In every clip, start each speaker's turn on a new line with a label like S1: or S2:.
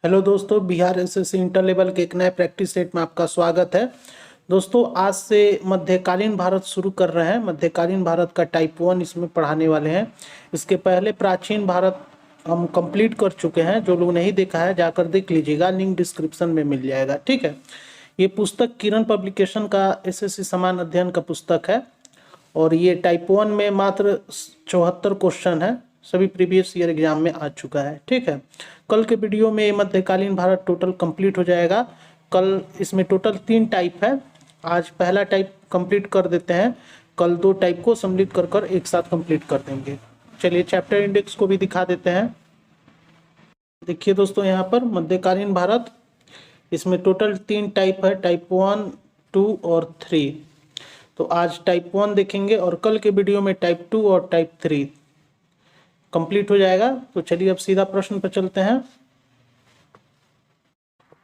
S1: Hello दोस्तों, Bihar SSC inter level के एक नए प्रैक्टिस सेट में आपका स्वागत है। दोस्तों, आज से मध्यकालीन भारत शुरू कर रहे हैं। मध्यकालीन भारत का टाइप 1 इसमें पढ़ाने वाले हैं। इसके पहले प्राचीन भारत हम कंप्लीट कर चुके हैं। जो लोग नहीं देखा है जाकर देख लीजिएगा, लिंक डिस्क्रिप्शन में मिल जाएगा। ठीक है। ये पुस्तक किरण पब्लिकेशन का एसएससी समान अध्ययन का पुस्तक है और ये टाइप 1 में मात्र 74 क्वेश्चन है। सभी प्रीवियस ईयर एग्जाम में आ चुका है। ठीक है। कल के वीडियो में मध्यकालीन भारत टोटल कंप्लीट हो जाएगा। कल इसमें टोटल 3 टाइप है। आज पहला टाइप कंप्लीट कर देते हैं, कल 2 टाइप को सम्मिलित कर कर एक साथ कंप्लीट कर देंगे। चलिए चैप्टर इंडेक्स को भी दिखा देते हैं। देखिए दोस्तों, यहाँ पर मध्यकालीन भारत, इसमें टोटल 3 टाइप है, टाइप 1, 2 और 3। तो आज टाइप 1 देखेंगे और कल के वीडियो में टाइप 2 और टाइप 3 कंप्लीट हो जाएगा। तो चलिए अब सीधा प्रश्न पर चलते हैं।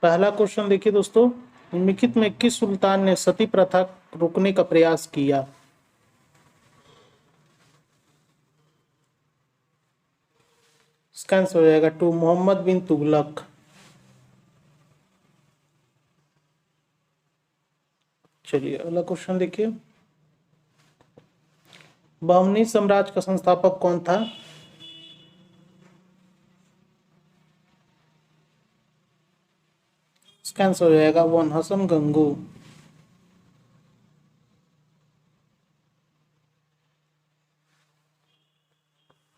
S1: पहला क्वेश्चन देखिए दोस्तों, निम्नलिखित में किस सुल्तान ने सती प्रथा रोकने का प्रयास किया? इसका आंसर हो जाएगा 2, मोहम्मद बिन तुगलक। चलिए अगला क्वेश्चन देखिए, बहमनी साम्राज्य का संस्थापक कौन था? इसका आंसर हो जाएगा 1, हसन गंगू।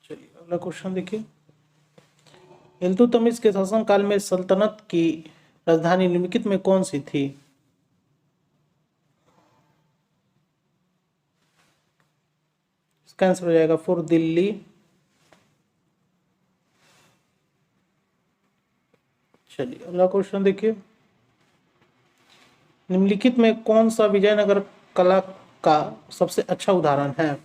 S1: चलिए अगला क्वेश्चन देखिए, इल्तुतमिश के शासनकाल में सल्तनत की राजधानी निम्नलिखित में कौन सी थी? इसका आंसर हो जाएगा 4, दिल्ली। चलिए अगला क्वेश्चन देखिए, निम्नलिखित में कौन सा विजयनगर कला का सबसे अच्छा उदाहरण है?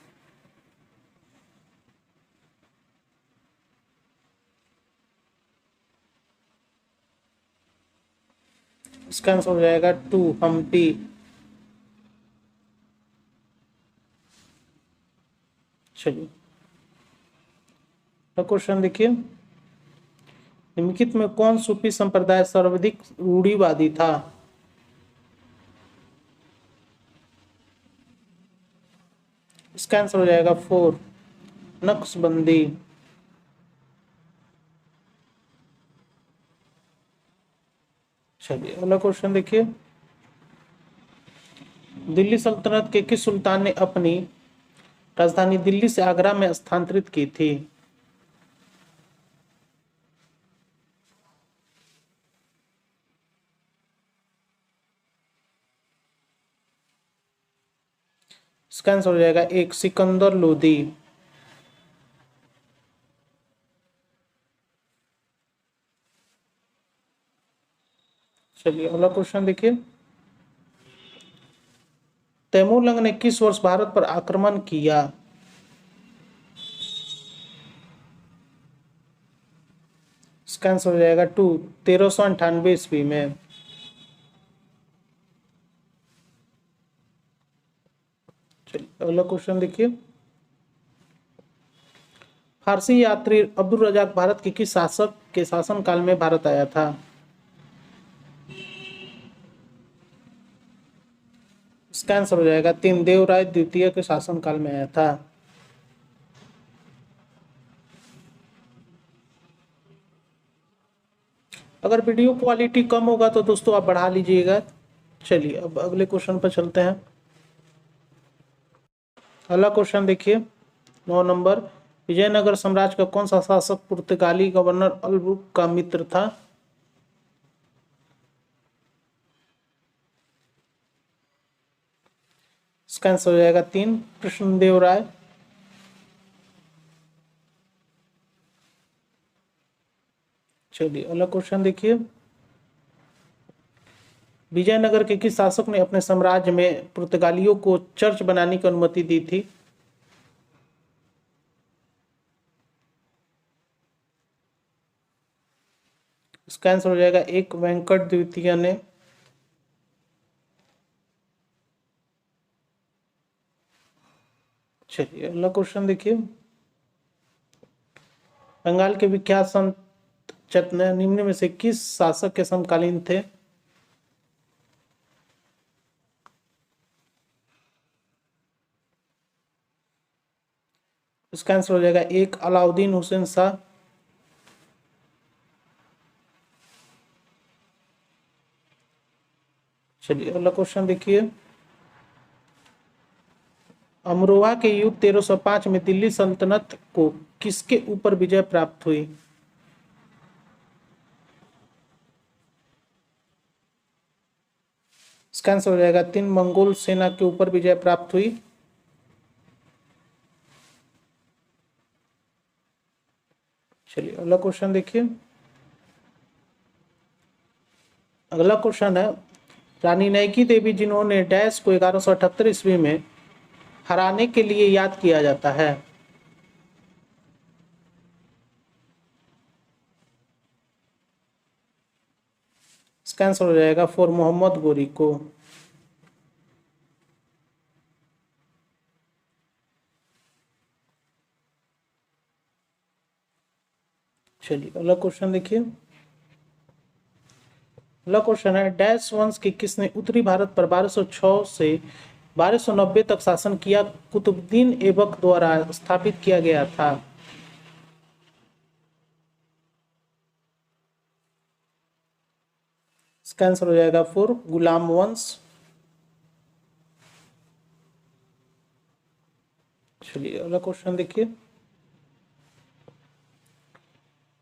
S1: इसका आंसर हो जाएगा 2, हम्पी। चलिए क्वेश्चन देखिए, निम्नलिखित में कौन सूफी संप्रदाय सर्वाधिक रूढ़िवादी था? इसका आंसर हो जाएगा 4, नक्शबंदी। चलिए अगला क्वेश्चन देखिए, दिल्ली सल्तनत के किस सुल्तान ने अपनी राजधानी दिल्ली से आगरा में स्थानांतरित की थी? इसका आंसर हो जाएगा 1, सिकंदर लोदी। चलिए अगला क्वेश्चन देखिए, तैमूरलंग ने किस वर्ष भारत पर आक्रमण किया? इसका आंसर हो जाएगा 2, 1398 ईस्वी में। चलिए अगला क्वेश्चन देखिए, फारसी यात्री अब्दुल रजाक भारत के किस शासक के शासनकाल में भारत आया था? इसका आंसर हो जाएगा 3, देवराय द्वितीय के शासनकाल में आया था। अगर वीडियो क्वालिटी कम होगा तो दोस्तों आप बढ़ा लीजिएगा। चलिए अब अगले क्वेश्चन पर चलते हैं। अगला क्वेश्चन देखिए, 9 नंबर, विजयनगर साम्राज्य का कौन सा शासक पुर्तगाली गवर्नर अलबुक का मित्र था? इसका आंसर हो जाएगा 3, कृष्णदेव राय। चलिए अगला क्वेश्चन देखिए, विजयनगर के किस शासक ने अपने साम्राज्य में पुर्तगालियों को चर्च बनाने की अनुमति दी थी? इसका आंसर हो जाएगा 1, वेंकट द्वितीय ने। चलिए अगला क्वेश्चन देखिए, बंगाल के विख्यात संत निम्न में से किस शासक के समकालीन थे? इसका आंसर हो जाएगा एक अलाउद्दीन हुसैन शाह। चलिए अगला क्वेश्चन देखिए। अमरोहा के युद्ध 1305 में दिल्ली सल्तनत को किसके ऊपर विजय प्राप्त हुई? इसका आंसर हो जाएगा 3 मंगोल सेना के ऊपर विजय प्राप्त हुई। चलिए अगला क्वेश्चन देखिए। अगला क्वेश्चन है, रानी नैकी देवी जिन्होंने डैश को 1178 ईस्वी में हराने के लिए याद किया जाता है? इसका आंसर हो जाएगा फॉर मोहम्मद गोरी को। चलिए अगला क्वेश्चन देखिए। अगला क्वेश्चन है, डैश वंश के किसने उत्तरी भारत पर 1206 से 1290 तक शासन किया, कुतुबुद्दीन ऐबक द्वारा स्थापित किया गया था? इसका आंसर हो जाएगा फॉर गुलाम वंश। चलिए अगला क्वेश्चन देखिए।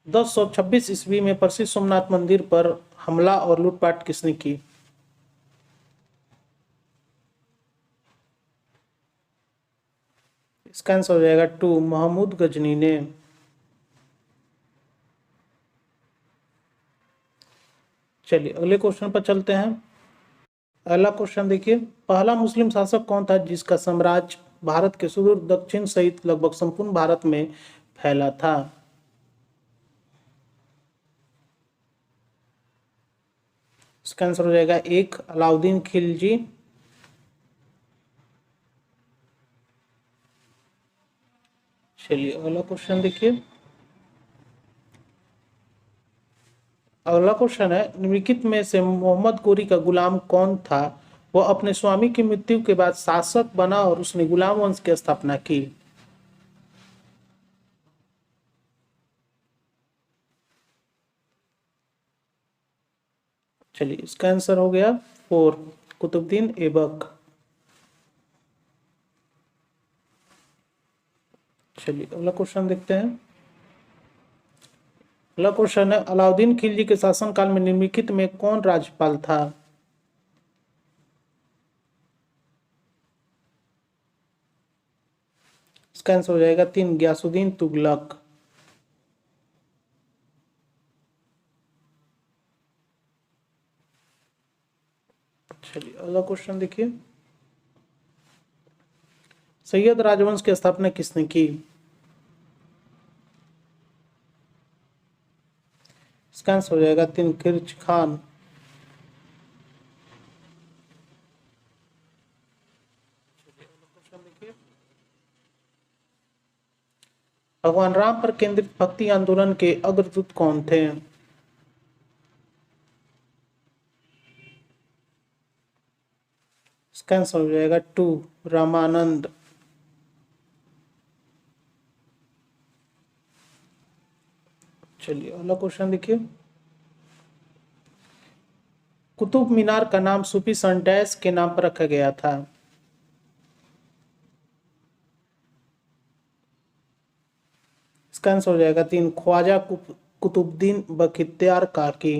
S1: 1026 ईस्वी में प्रसिद्ध सोमनाथ मंदिर पर हमला और लूटपाट किसने की? इसका आंसर हो जाएगा 2 महमूद गजनी ने। चलिए अगले क्वेश्चन पर चलते हैं। अगला क्वेश्चन देखिए। पहला मुस्लिम शासक कौन था जिसका साम्राज्य भारत के सुदूर दक्षिण सहित लगभग संपूर्ण भारत में फैला था? इसका आंसर हो जाएगा एक अलाउद्दीन खिलजी। चलिए अगला क्वेश्चन देखिए। अगला क्वेश्चन है, निम्नलिखित में से मोहम्मद गोरी का गुलाम कौन था? वह अपने स्वामी की मृत्यु के बाद शासक बना और उसने गुलाम वंश की स्थापना की। चलिए इसका आंसर हो गया 4 कुतुबुद्दीन ऐबक। चलिए अगला क्वेश्चन देखते हैं। अगला क्वेश्चन है, अलाउद्दीन खिलजी के शासनकाल में निम्नलिखित में कौन राज्यपाल था? इसका आंसर हो जाएगा 3 गयासुद्दीन तुगलक। चलिए अगला क्वेश्चन देखिए। सैयद राजवंश की स्थापना किसने की? इसका आंसर हो जाएगा 3 किर्च खान। भगवान राम पर केंद्रित भक्ति आंदोलन के अग्रदूत कौन थे? इसका आंसर हो जाएगा 2 रामानंद। चलिए अगला क्वेश्चन देखिए। कुतुब मीनार का नाम सूफी संत डैश के नाम पर रखा गया था? इसका आंसर हो जाएगा 3 ख्वाजा कुतुबुद्दीन बख्तियार काकी।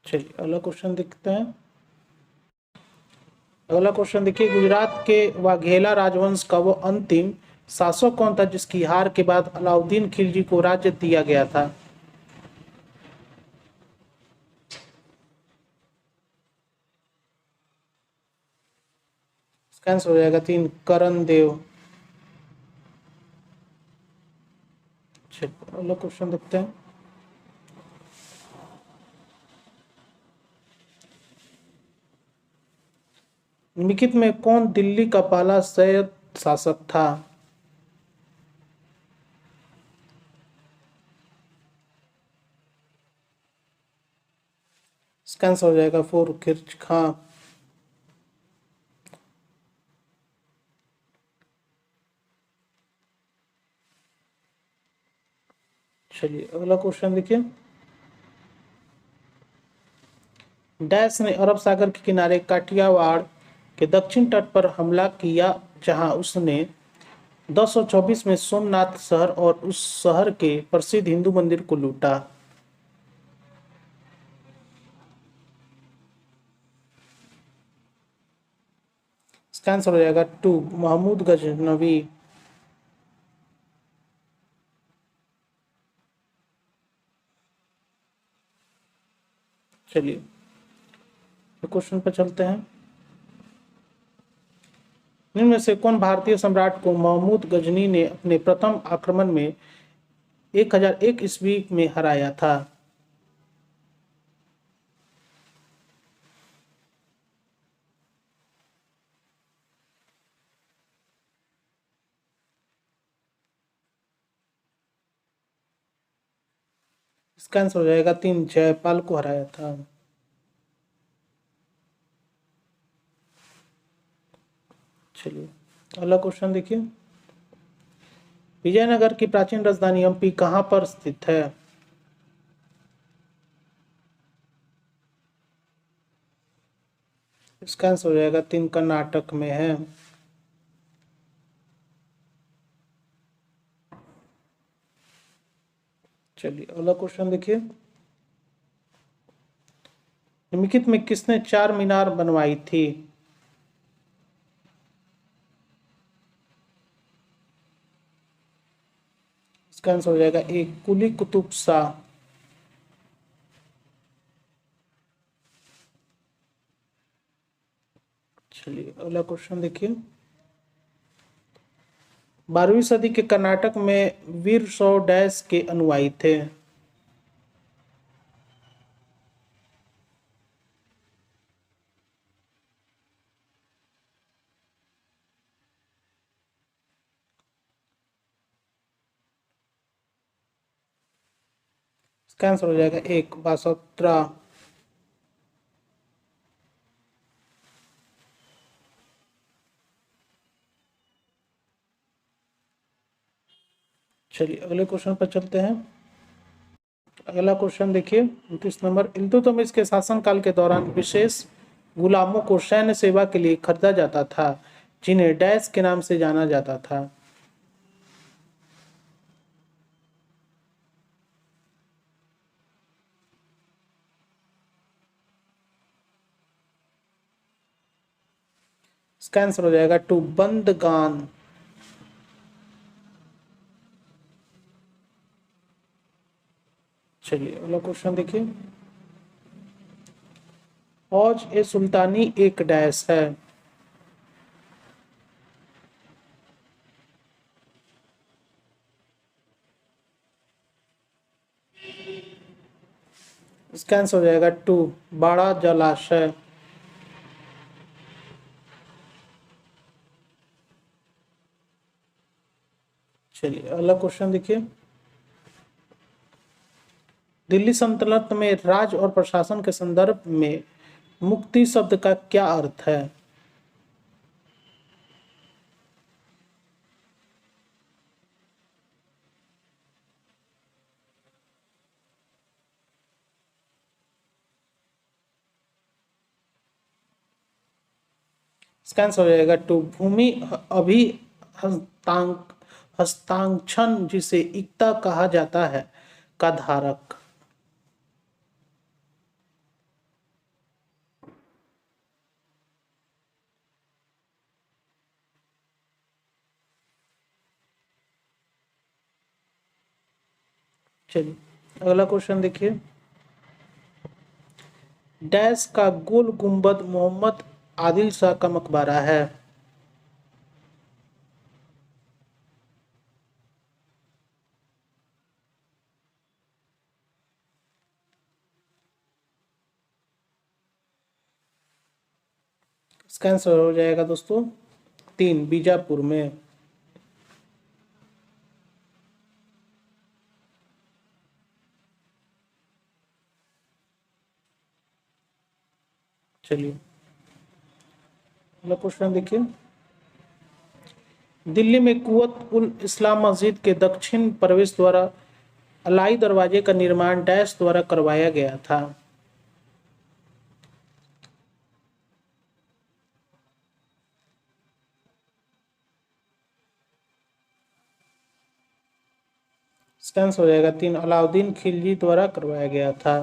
S1: चलिए अगला क्वेश्चन देखते हैं। अगला क्वेश्चन देखिए। गुजरात के वाघेला राजवंश का वो अंतिम शासक कौन था जिसकी हार के बाद अलाउद्दीन खिलजी को राज्य दिया गया था? इसका आंसर हो जाएगा 3 करण देव। चलिए अगला क्वेश्चन देखते हैं। निम्नलिखित में कौन दिल्ली का पहला शासक था? इसका आंसर हो जाएगा फुरखिर्ज खां। चलिए अगला क्वेश्चन देखिए। डैश ने अरब सागर के किनारे काठियावाड़ के दक्षिण तट पर हमला किया, जहां उसने 1024 में सोमनाथ शहर और उस शहर के प्रसिद्ध हिंदू मंदिर को लूटा। इसका आंसर हो जाएगा टू, महमूद गजनवी। चलिए क्वेश्चन पर चलते हैं। निम्न में से कौन भारतीय सम्राट को महमूद गजनी ने अपने प्रथम आक्रमण में 1001 ईस्वी में हराया था? इसका आंसर हो जाएगा 3, जयपाल को हराया था। चलिए अगला क्वेश्चन देखिए। विजयनगर की प्राचीन राजधानी हम्पी कहाँ पर स्थित है? इसका आंसर हो जाएगा 3, कर्नाटक में है। चलिए अगला क्वेश्चन देखिए। निम्नलिखित में किसने 4 मीनार बनवाई थी? इसका आंसर हो जाएगा 1, कुली कुतुब शाह। चलिए अगला क्वेश्चन देखिए। 12वीं सदी के कर्नाटक में वीर शैव डैश के अनुयायी थे? इसका आंसर हो जाएगा 1, बासोत्रा। चलिए अगले क्वेश्चन पर चलते हैं। अगला क्वेश्चन देखिए 29 नंबर। इल्तुतमिश के शासनकाल के दौरान विशेष गुलामों को सैन्य सेवा के लिए खरीदा जाता था, जिन्हें डैश के नाम से जाना जाता था? इसका आंसर हो जाएगा 2, बंदगान। चलिए अगला क्वेश्चन देखिए। औज ए सुल्तानी एक डैश है? इसका आंसर हो जाएगा 2, बड़ा जलाशय। चलिए अगला क्वेश्चन देखिए। दिल्ली सल्तनत में राज और प्रशासन के संदर्भ में मुक्ति शब्द का क्या अर्थ है? इसका आंसर हो जाएगा 2, भूमि अभी हस्तांक हस्तांक्षण, जिसे इक्ता कहा जाता है, का धारक। चलिए अगला क्वेश्चन देखिए। डैश का गोल गुंबद मोहम्मद आदिल शाह का मकबरा है? इसका आंसर हो जाएगा दोस्तों 3 बीजापुर में। चलिए अगला क्वेश्चन देखिए। दिल्ली में कुवत उल इस्लाम मस्जिद के दक्षिण प्रवेश द्वारा अलाई दरवाजे का निर्माण डैश द्वारा करवाया गया था। इसका आंसर हो जाएगा 3 अलाउद्दीन खिलजी द्वारा करवाया गया था।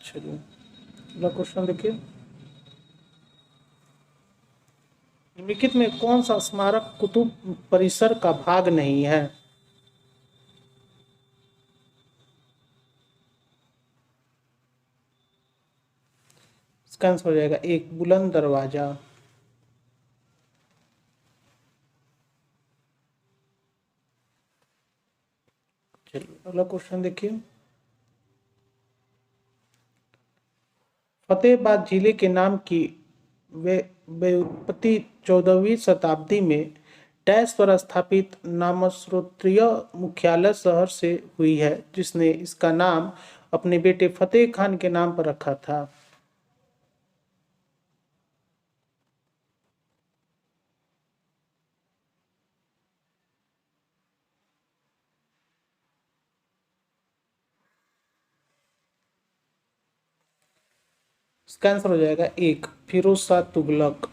S1: चलिए अगला क्वेश्चन देखिए। निम्नलिखित में कौन सा स्मारक कुतुब परिसर का भाग नहीं है? इसका आंसर हो जाएगा 1 बुलंद दरवाजा। चलिए अगला क्वेश्चन देखिए। फतेहाबाद जिले के नाम की व्युत्पत्ति 14वीं शताब्दी में डैश द्वारा स्थापित नामस्रोत्रीय मुख्यालय शहर से हुई है, जिसने इसका नाम अपने बेटे फतेह खान के नाम पर रखा था। इसका आंसर हो जाएगा 1 फिरोज शाह तुगलक।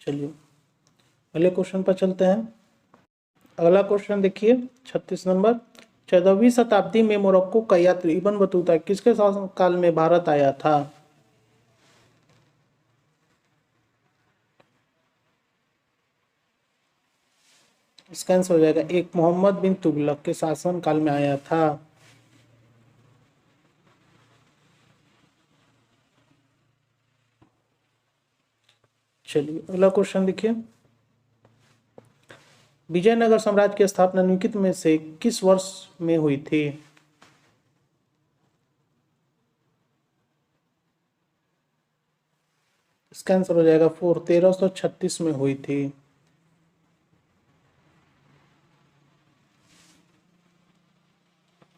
S1: चलिए अगले क्वेश्चन पर चलते हैं। अगला क्वेश्चन देखिए 36 नंबर। 14वीं शताब्दी में मोरक्को का यात्री इब्न बतूता किसके शासनकाल में भारत आया था? इसका आंसर हो जाएगा 1 मोहम्मद बिन तुगलक के शासन काल में आया था। चलिए अगला क्वेश्चन देखिए। विजयनगर साम्राज्य की स्थापना निम्नलिखित में से किस वर्ष में हुई थी? इसका आंसर हो जाएगा 4 1336 में हुई थी।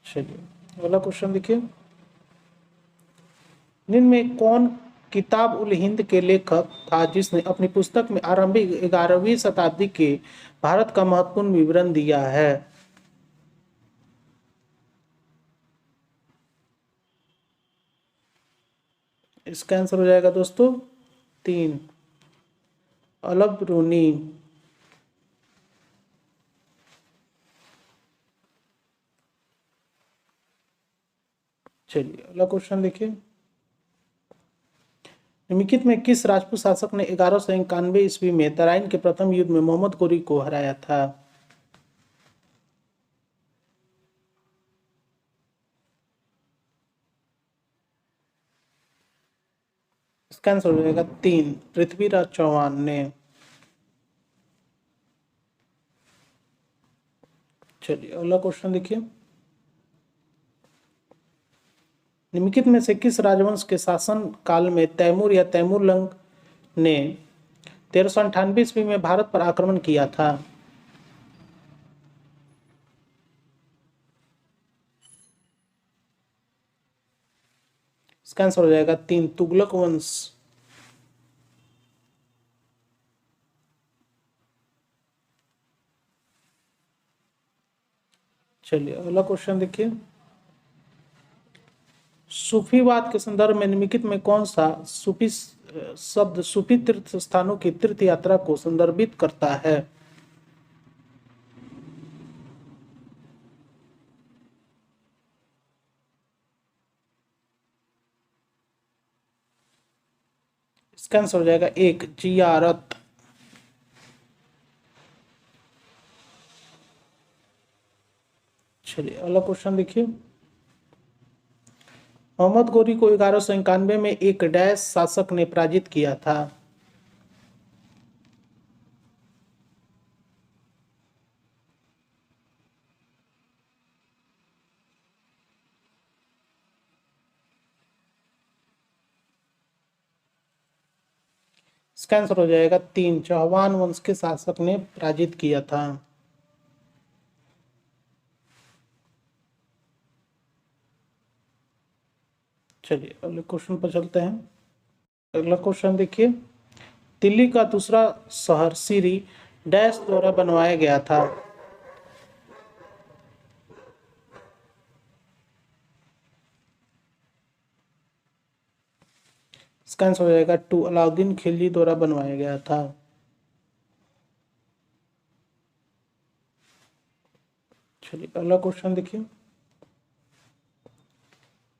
S1: चलिए अगला क्वेश्चन देखिए। निम्न में कौन किताब उल हिंद के लेखक था जिसने अपनी पुस्तक में आरंभिक 11वीं शताब्दी के भारत का महत्वपूर्ण विवरण दिया है? इसका आंसर हो जाएगा दोस्तों 3 अल बरूनी। चलिए अगला क्वेश्चन देखिए। निम्नलिखित में किस राजपूत शासक ने 1191 ईस्वी में तराइन के प्रथम युद्ध में मोहम्मद गोरी को हराया था? इसका आंसर हो जाएगा 3 पृथ्वीराज चौहान ने। चलिए अगला क्वेश्चन देखिए। निम्नलिखित में से किस राजवंश के शासन काल में तैमूर या तैमूरलंग ने 1398 ईस्वी में भारत पर आक्रमण किया था? इसका आंसर हो जाएगा 3 तुगलक वंश। चलिए अगला क्वेश्चन देखिए। सूफीवाद के संदर्भ में निम्नलिखित में कौन सा सूफी शब्द सूफी तीर्थ स्थानों की तीर्थ यात्रा को संदर्भित करता है? इसका आंसर हो जाएगा 1 जियारत। चलिए अगला क्वेश्चन देखिए। मोहम्मद गोरी को 1191 में एक डैश शासक ने पराजित किया था? इसका आंसर हो जाएगा 3, चौहान वंश के शासक ने पराजित किया था। चलिए अगले क्वेश्चन पर चलते हैं। अगला क्वेश्चन देखिए, दिल्ली का दूसरा शहर श्री डैश द्वारा बनवाया गया था। इसका आंसर हो जाएगा 2, अलाउद्दीन खिलजी द्वारा बनवाया गया था। चलिए अगला क्वेश्चन देखिए,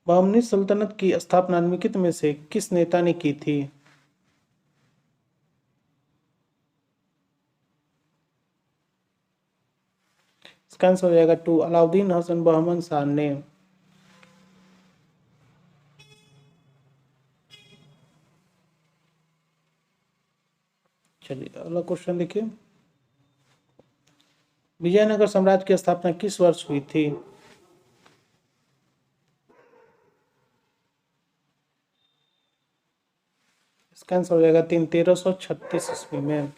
S1: बहमनी सल्तनत की स्थापना निम्नलिखित में से किस नेता ने की थी? इसका आंसर हो जाएगा 2, अलाउद्दीन हसन बहमन शाह ने। चलिए अगला क्वेश्चन देखिए, विजयनगर साम्राज्य की स्थापना किस वर्ष हुई थी? इसका आंसर हो जाएगा 3, 1336 ईस्वी में।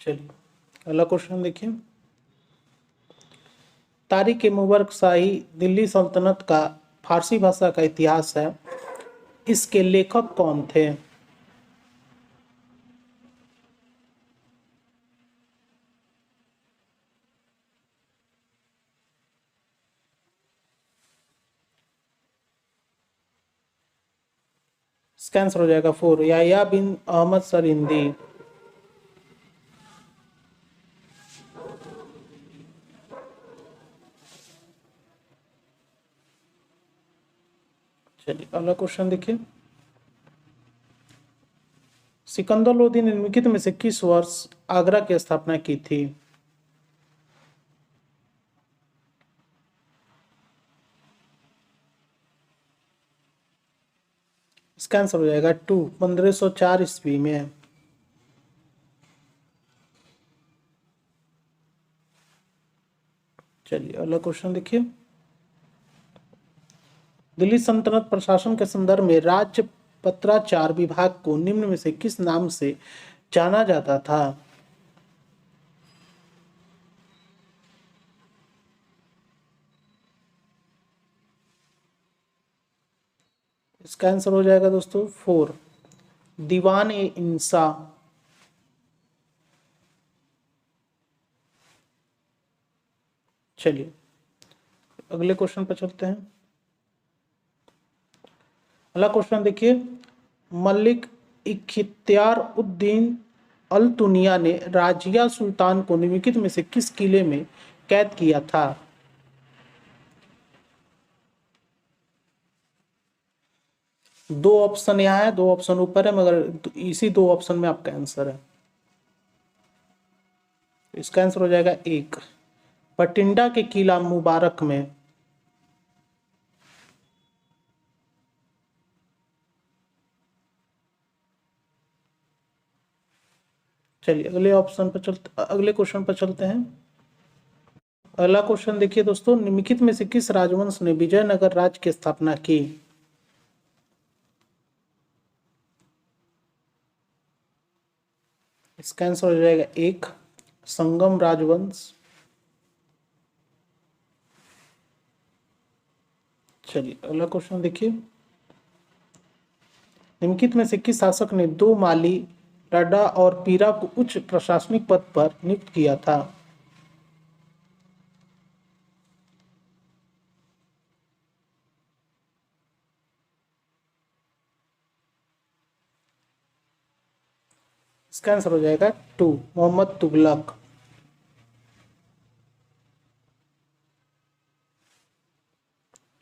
S1: चलिए अगला क्वेश्चन देखिए, तारिक ए मुबारक शाही दिल्ली सल्तनत का फारसी भाषा का इतिहास है, इसके लेखक कौन थे? इसका आंसर हो जाएगा 4, याह्या बिन अहमद सरिंदी। चलिए अगला क्वेश्चन देखिए, सिकंदर लोदी ने निम्नलिखित में से किस वर्ष आगरा की स्थापना की थी? इसका आंसर हो जाएगा 2, 1504 ईस्वी में। चलिए अगला क्वेश्चन देखिए, दिल्ली सल्तनत प्रशासन के संदर्भ में राज्य पत्राचार विभाग को निम्न में से किस नाम से जाना जाता था? इसका आंसर हो जाएगा दोस्तों 4, दीवान ए इंसा। चलिए अगले क्वेश्चन पर चलते हैं। अगला क्वेश्चन देखिए, मलिक इख्तियार उद्दीन अल तुनिया ने राजिया सुल्तान को निम्नलिखित में से किस किले में कैद किया था? दो ऑप्शन यहाँ है, दो ऑप्शन ऊपर है, मगर इसी दो ऑप्शन में आपका आंसर है। इसका आंसर हो जाएगा 1, बठिंडा के किला मुबारक में। चलिए अगले क्वेश्चन पर चलते हैं। अगला क्वेश्चन देखिए दोस्तों, निम्नलिखित में से किस राजवंश ने विजयनगर राज्य की स्थापना की? इसका आंसर हो जाएगा 1, संगम राजवंश। चलिए अगला क्वेश्चन देखिए, निम्नलिखित में से किस शासक ने 2 माली, रड्डा और पीरा को उच्च प्रशासनिक पद पर नियुक्त किया था? इसका आंसर हो जाएगा 2, मोहम्मद तुगलक।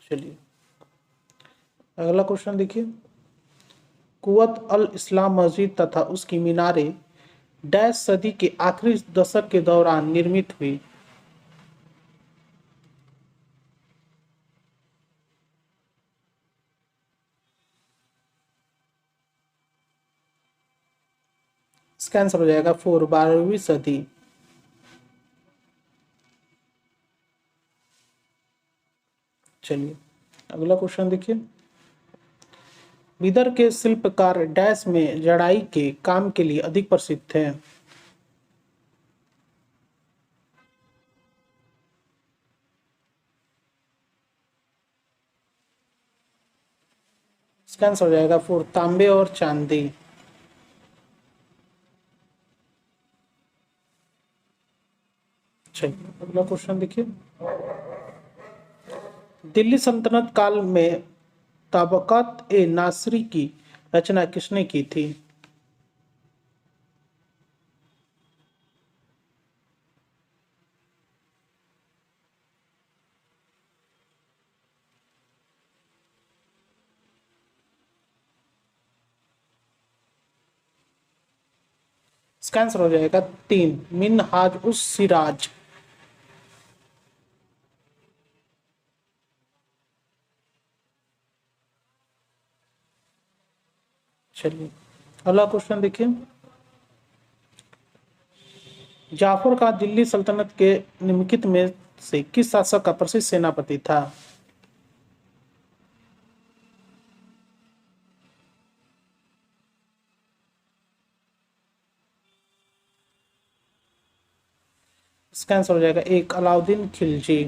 S1: चलिए अगला क्वेश्चन देखिए, कुवत अल इस्लाम मस्जिद तथा उसकी मीनारें डैश सदी के आखिरी दशक के दौरान निर्मित हुई? इसका आंसर हो जाएगा 4, 12वीं सदी। चलिए अगला क्वेश्चन देखिए। बिदर के शिल्पकार डैश में जड़ाई के काम के लिए अधिक प्रसिद्ध थे। इसका आंसर हो जाएगा 4 तांबे और चांदी। चलिए अगला क्वेश्चन देखिए। दिल्ली सल्तनत काल में तबक़ात ए नासिरी की रचना किसने की थी? इसका आंसर हो जाएगा 3 मिनहाज उस सिराज। चलिए अगला क्वेश्चन देखिए। जाफर का दिल्ली सल्तनत के निम्नलिखित में से किस शासक का प्रसिद्ध सेनापति था? इसका आंसर हो जाएगा 1 अलाउद्दीन खिलजी।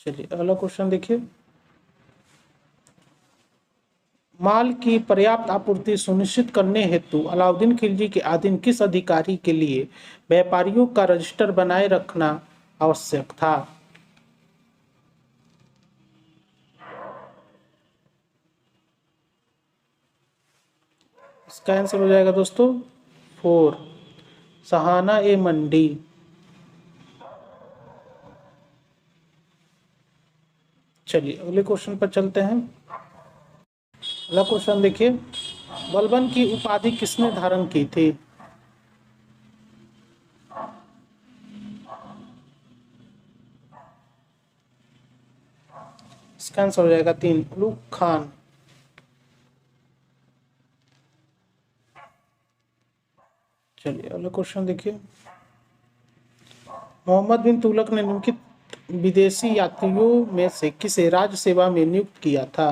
S1: चलिए अगला क्वेश्चन देखिए। माल की पर्याप्त आपूर्ति सुनिश्चित करने हेतु अलाउद्दीन खिलजी के अधीन किस अधिकारी के लिए व्यापारियों का रजिस्टर बनाए रखना आवश्यक था? इसका आंसर हो जाएगा दोस्तों 4 सहाना ए मंडी। चलिए अगले क्वेश्चन पर चलते हैं। अगला क्वेश्चन देखिए। बलबन की उपाधि किसने धारण की थी? इसका आंसर हो जाएगा 3 उलूग खान। चलिए अगला क्वेश्चन देखिए। मोहम्मद बिन तुगलक ने निम्नलिखित विदेशी यात्रियों में से किसे राज्य सेवा में नियुक्त किया था?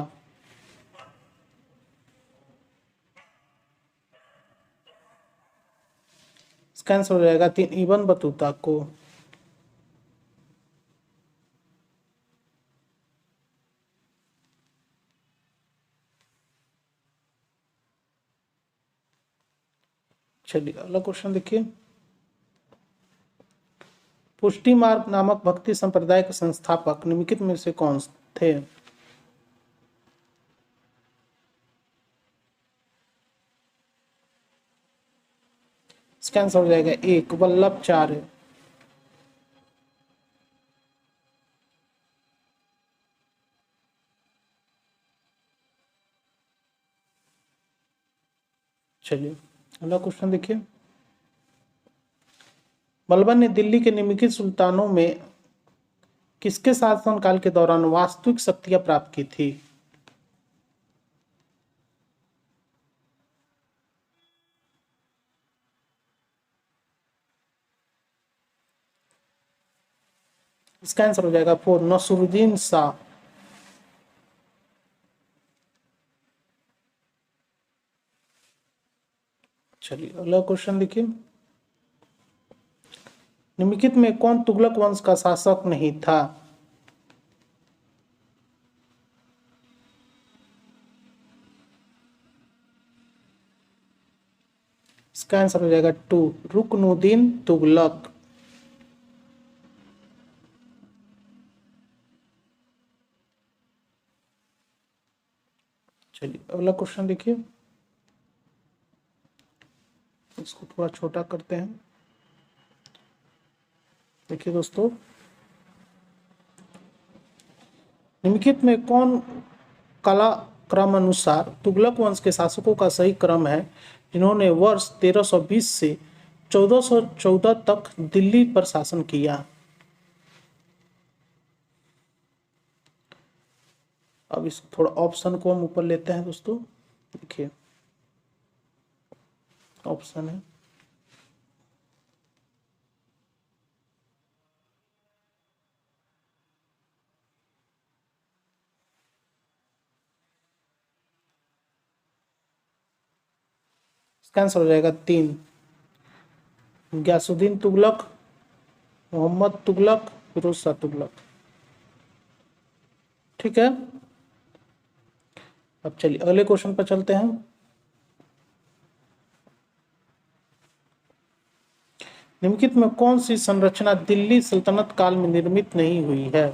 S1: इसका आंसर हो जाएगा 3 इब्न बतूता को। चलिए अगला क्वेश्चन देखिए। पुष्टि मार्ग नामक भक्ति संप्रदाय के संस्थापक निम्नलिखित में से कौन थे? इसका आंसर हो जाएगा 1 वल्लभाचार्य। चलिए अगला क्वेश्चन देखिए। बलबन ने दिल्ली के निम्नलिखित सुल्तानों में किसके शासनकाल के दौरान वास्तविक शक्तियां प्राप्त की थी? इसका आंसर हो जाएगा 4 नसरुद्दीन शाह। चलिए अगला क्वेश्चन देखिए। निम्नलिखित में कौन तुगलक वंश का शासक नहीं था? इसका आंसर हो जाएगा 2 रुकनुद्दीन तुगलक। चलिए अगला क्वेश्चन देखिए। इसको थोड़ा छोटा करते हैं। देखिए दोस्तों, निम्नलिखित में कौन कला क्रम अनुसार तुगलक वंश के शासकों का सही क्रम है जिन्होंने वर्ष 1320 से 1414 तक दिल्ली पर शासन किया? अब इस थोड़ा ऑप्शन को हम ऊपर लेते हैं दोस्तों। देखिए ऑप्शन है। इसका आंसर हो जाएगा 3, गयासुद्दीन तुगलक, मोहम्मद तुगलक, फिरोज शाह तुगलक। ठीक है, अब चलिए अगले क्वेश्चन पर चलते हैं। निम्नलिखित में कौन सी संरचना दिल्ली सल्तनत काल में निर्मित नहीं हुई है?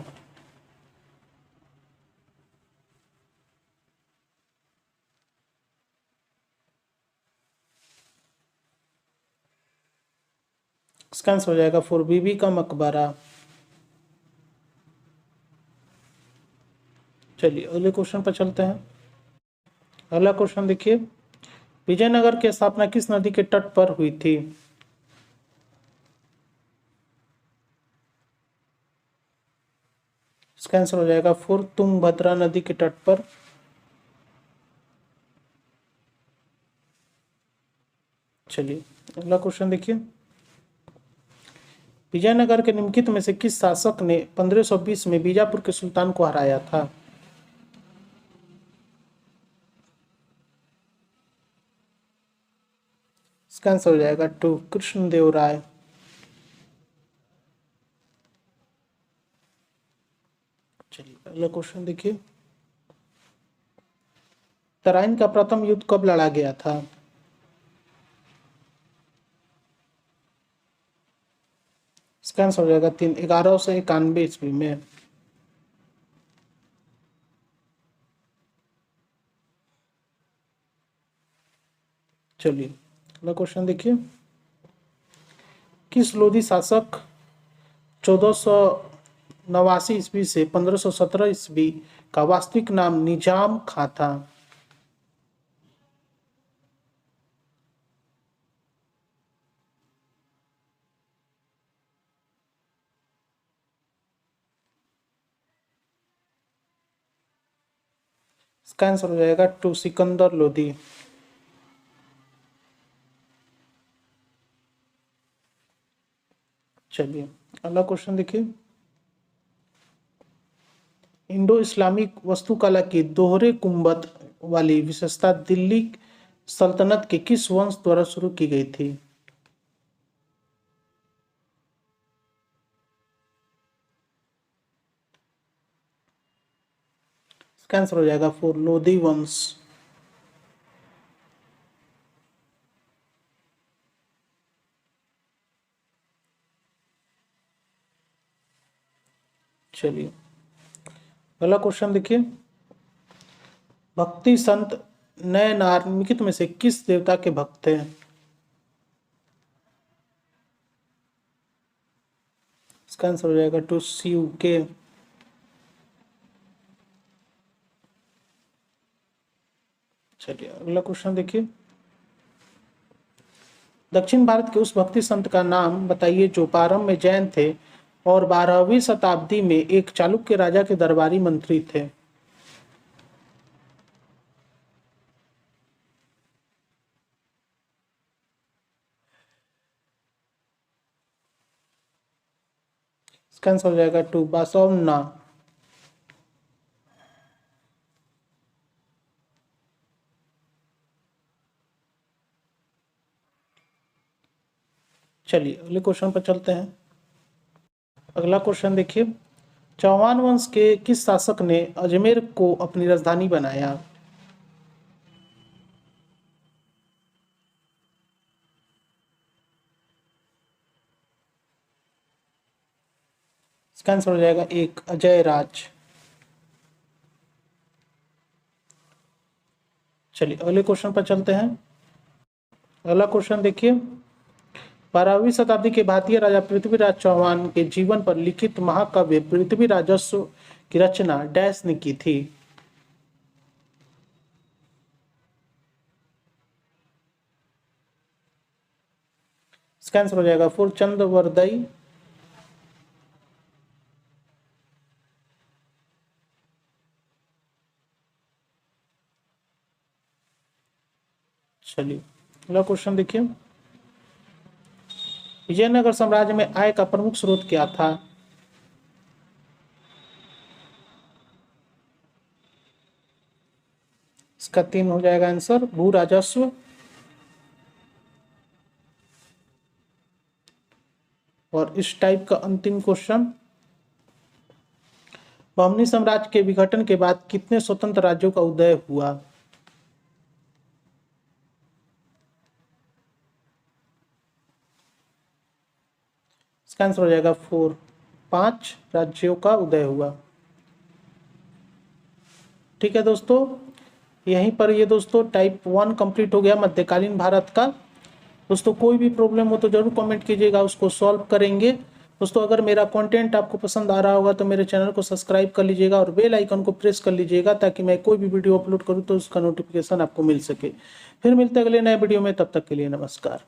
S1: इसका आंसर हो जाएगा 4, बीबी का मकबरा। चलिए अगले क्वेश्चन पर चलते हैं। अगला क्वेश्चन देखिए, विजयनगर की स्थापना किस नदी के तट पर हुई थी? इसका आंसर हो जाएगा 4, तुंगभद्रा नदी के तट पर। चलिए अगला क्वेश्चन देखिए, विजयनगर के निम्नलिखित में से किस शासक ने 1520 में बीजापुर के सुल्तान को हराया था? इसका आंसर हो जाएगा 2, कृष्णदेव राय। चलिए अगला क्वेश्चन देखिए, तराइन का प्रथम युद्ध कब लड़ा गया था? इसका आंसर हो जाएगा 3, 1191 ईस्वी में। चलिए अगला क्वेश्चन देखिए, किस लोधी शासक 1489 ईस्वी से 1517 ईस्वी का वास्तविक नाम निजाम खां था? इसका आंसर हो जाएगा 2, सिकंदर लोधी। चलिए अगला क्वेश्चन देखिए, इंडो इस्लामिक वास्तुकला की दोहरे गुंबद वाली विशेषता दिल्ली सल्तनत के किस वंश द्वारा शुरू की गई थी? इसका आंसर हो जाएगा 4, लोधी वंश। चलिए अगला क्वेश्चन देखिए, भक्ति संत नयनार निम्नलिखित में से किस देवता के भक्त हैं? इसका आंसर हो जाएगा 2, शिव के। चलिए अगला क्वेश्चन देखिए, दक्षिण भारत के उस भक्ति संत का नाम बताइए जो प्रारंभ में जैन थे और 12वीं शताब्दी में एक चालुक्य राजा के दरबारी मंत्री थे। इसका आंसर हो जाएगा 2, बासवन्ना। चलिए अगले क्वेश्चन पर चलते हैं। अगला क्वेश्चन देखिए, चौहान वंश के किस शासक ने अजमेर को अपनी राजधानी बनाया? इसका आंसर हो जाएगा 1, अजय राज। चलिए अगले क्वेश्चन पर चलते हैं। अगला क्वेश्चन देखिए, 12वीं शताब्दी के भारतीय राजा पृथ्वीराज चौहान के जीवन पर लिखित महाकाव्य पृथ्वी राजस्व की रचना डैश ने की थी? इसका आंसर हो जाएगा 4, चंद्रवरदई। चलिए अगला क्वेश्चन देखिए, विजयनगर साम्राज्य में आय का प्रमुख स्रोत क्या था? इसका 3 हो जाएगा आंसर, भू राजस्व। और इस टाइप का अंतिम क्वेश्चन, बहमनी साम्राज्य के विघटन के बाद कितने स्वतंत्र राज्यों का उदय हुआ? इसका आंसर हो जाएगा 4, 5 राज्यों का उदय हुआ। ठीक है दोस्तों, यहीं पर ये दोस्तों टाइप 1 कंप्लीट हो गया मध्यकालीन भारत का। दोस्तों कोई भी प्रॉब्लम हो तो जरूर कमेंट कीजिएगा, उसको सॉल्व करेंगे। दोस्तों अगर मेरा कंटेंट आपको पसंद आ रहा होगा तो मेरे चैनल को सब्सक्राइब कर लीजिएगा और बेल आइकन को प्रेस कर लीजिएगा, ताकि मैं कोई भी वीडियो अपलोड करूं तो उसका नोटिफिकेशन आपको मिल सके। फिर मिलते हैं अगले नए वीडियो में, तब तक के लिए नमस्कार।